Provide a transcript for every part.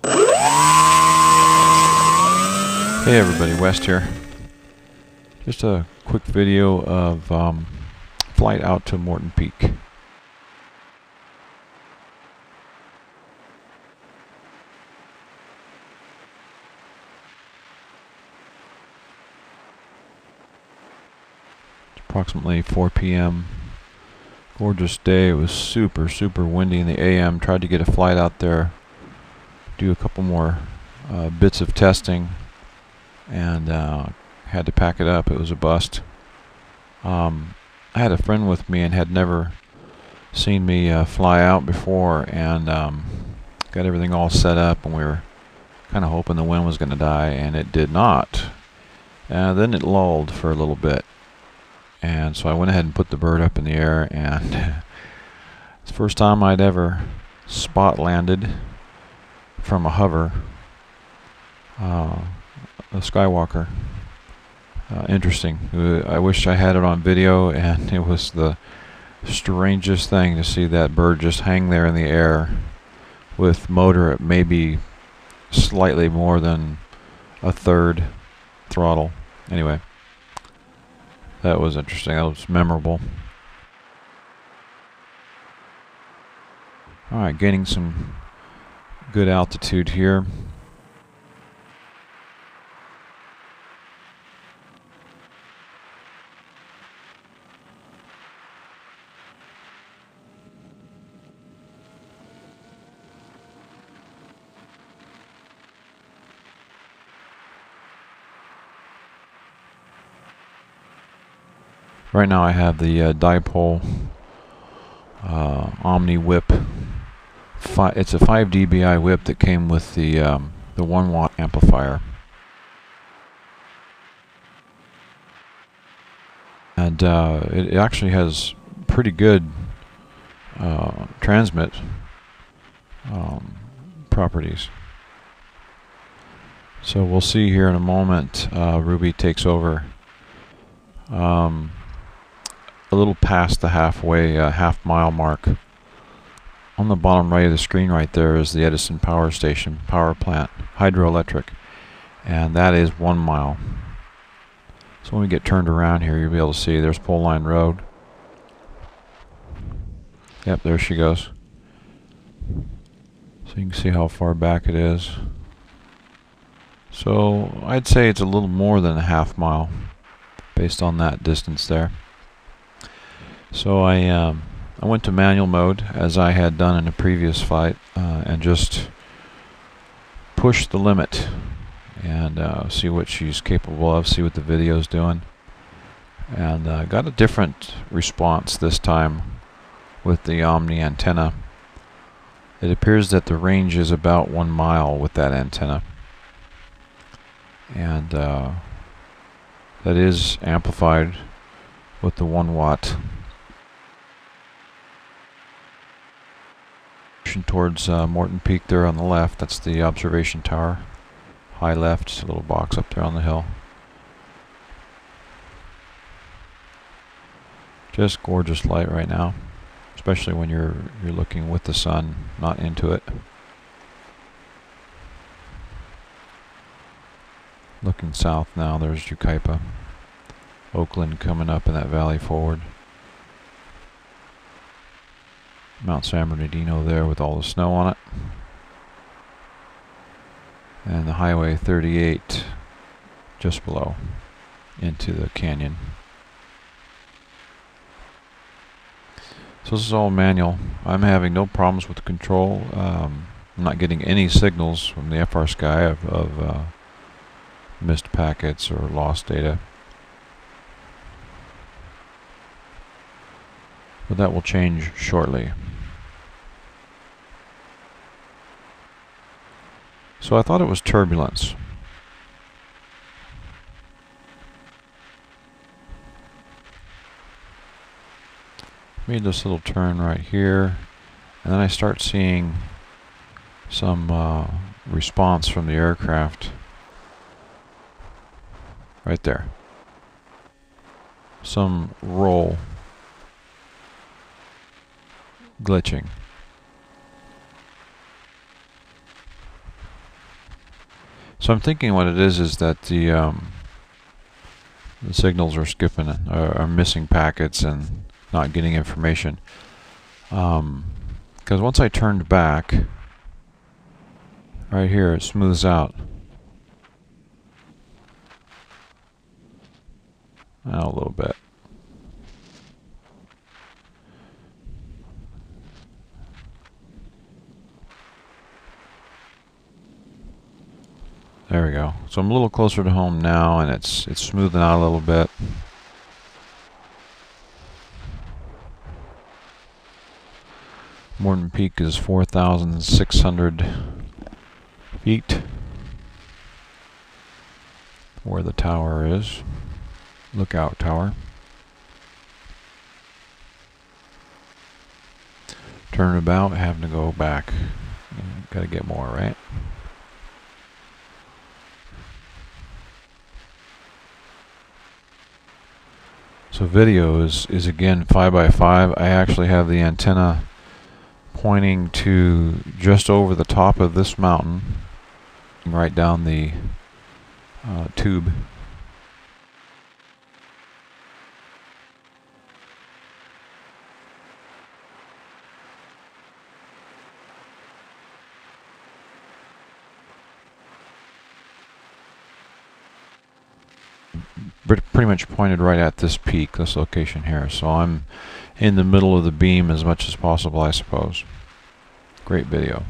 Hey everybody, West here. Just a quick video of flight out to Morton Peak. It's approximately 4 p.m. Gorgeous day. It was super windy in the AM. Tried to get a flight out there, do a couple more bits of testing, and had to pack it up. It was a bust. I had a friend with me and had never seen me fly out before, and got everything all set up, and we were kind of hoping the wind was going to die, and it did not. And then it lulled for a little bit, and so I went ahead and put the bird up in the air, and it's the first time I'd ever spot landed from a hover, a Skywalker. Interesting. I wish I had it on video, and it was the strangest thing to see that bird just hang there in the air with motor at maybe slightly more than a third throttle. Anyway, that was interesting. That was memorable. Alright, gaining some good altitude here. Right now I have the dipole Omni whip. It's a 5 dBi whip that came with the 1 watt amplifier. And it actually has pretty good transmit properties. So we'll see here in a moment. Ruby takes over. A little past the halfway, half-mile mark. On the bottom right of the screen right there is the Edison power station, power plant, hydroelectric, and that is 1 mile. So when we get turned around here, you'll be able to see there's Pole Line Road. Yep, there she goes. So you can see how far back it is. So I'd say it's a little more than a half mile based on that distance there. So I went to manual mode, as I had done in a previous flight, and just pushed the limit and see what she's capable of, see what the video's doing. And got a different response this time with the Omni antenna. It appears that the range is about 1 mile with that antenna. And that is amplified with the 1 watt. Towards Morton Peak there on the left. That's the observation tower. High left, a little box up there on the hill. Just gorgeous light right now, especially when you're looking with the sun, not into it. Looking south now, there's Yucaipa. Oakland coming up in that valley forward. Mount San Bernardino there with all the snow on it. And the Highway 38 just below into the canyon. So this is all manual. I'm having no problems with the control. I'm not getting any signals from the FrSky of missed packets or lost data. But that will change shortly. So I thought it was turbulence. Made this little turn right here, and then I start seeing some response from the aircraft right there. Some roll glitching. So I'm thinking what it is that the signals are skipping, are missing packets and not getting information. Because once I turned back, right here, it smooths out. A little bit. There we go. So I'm a little closer to home now, and it's smoothing out a little bit. Morton Peak is 4,600 feet where the tower is. Lookout tower. Turn about, having to go back. Gotta get more, right? So video is again 5x5. I actually have the antenna pointing to just over the top of this mountain, right down the tube. Pretty much pointed right at this peak, this location here. So I'm in the middle of the beam as much as possible, I suppose. Great video.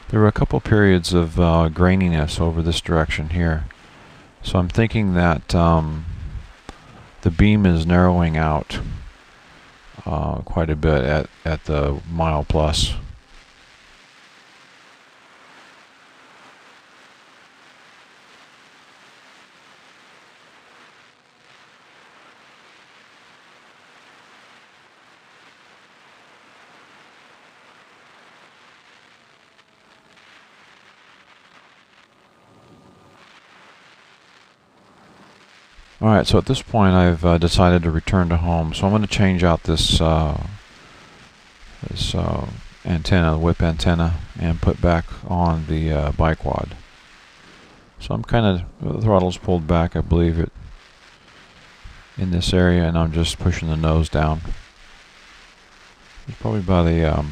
There were a couple periods of graininess over this direction here. So I'm thinking that the beam is narrowing out quite a bit at the mile plus. Alright, so at this point I've decided to return to home, so I'm going to change out this antenna, the whip antenna, and put back on the biquad. So I'm kind of, the throttle's pulled back, I believe it, in this area, and I'm just pushing the nose down. It's probably about a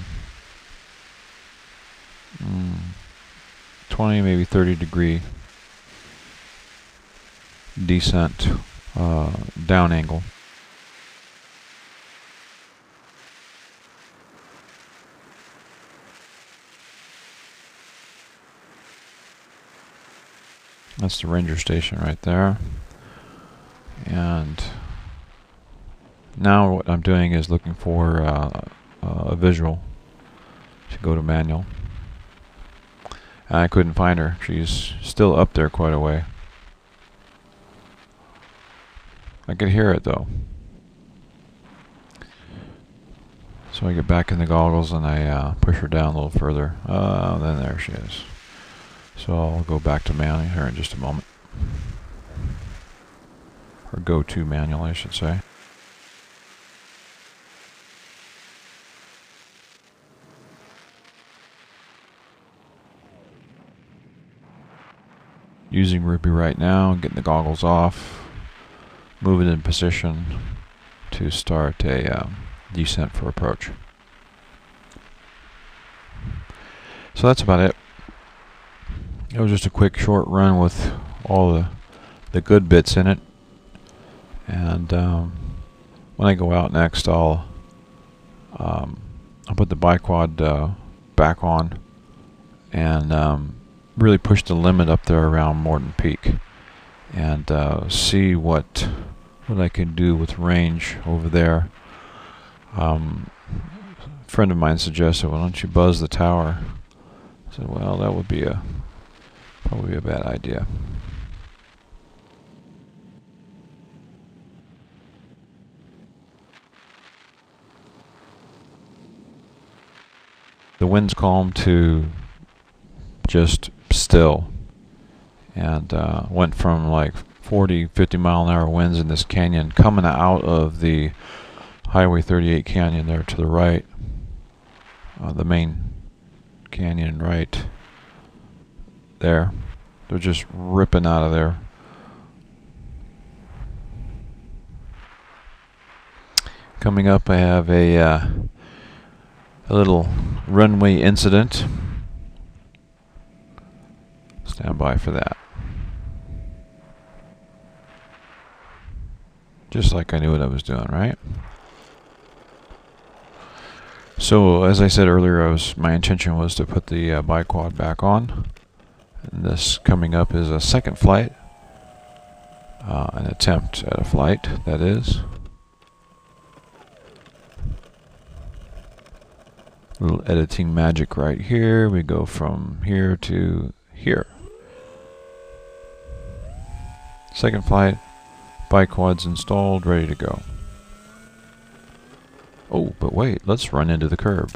20, maybe 30 degree descent down angle. That's the ranger station right there. And now what I'm doing is looking for a visual to go to manual. And I couldn't find her. She's still up there quite a way. I could hear it though. So I get back in the goggles and I push her down a little further. Then there she is. So I'll go back to manual here in just a moment. Or go to manual, I should say. Using Ruby right now, getting the goggles off. Move it in position to start a descent for approach. So that's about it. It was just a quick short run with all the good bits in it. And when I go out next, I'll put the biquad back on and really push the limit up there around Morton Peak and see what I can do with range over there. A friend of mine suggested, "Why don't you buzz the tower?" I said, "Well, that would be probably a bad idea." The wind's calm to just still, and went from like 40, 50 mile an hour winds in this canyon coming out of the Highway 38 canyon there to the right, the main canyon right there, They're just ripping out of there. Coming up, I have a little runway incident. Stand by for that. Just like I knew what I was doing, right? So, as I said earlier, my intention was to put the biquad back on. And this coming up is a second flight. An attempt at a flight, that is. Little editing magic right here. We go from here to here. Second flight, biquad's installed, ready to go. Oh, but wait, let's run into the curb.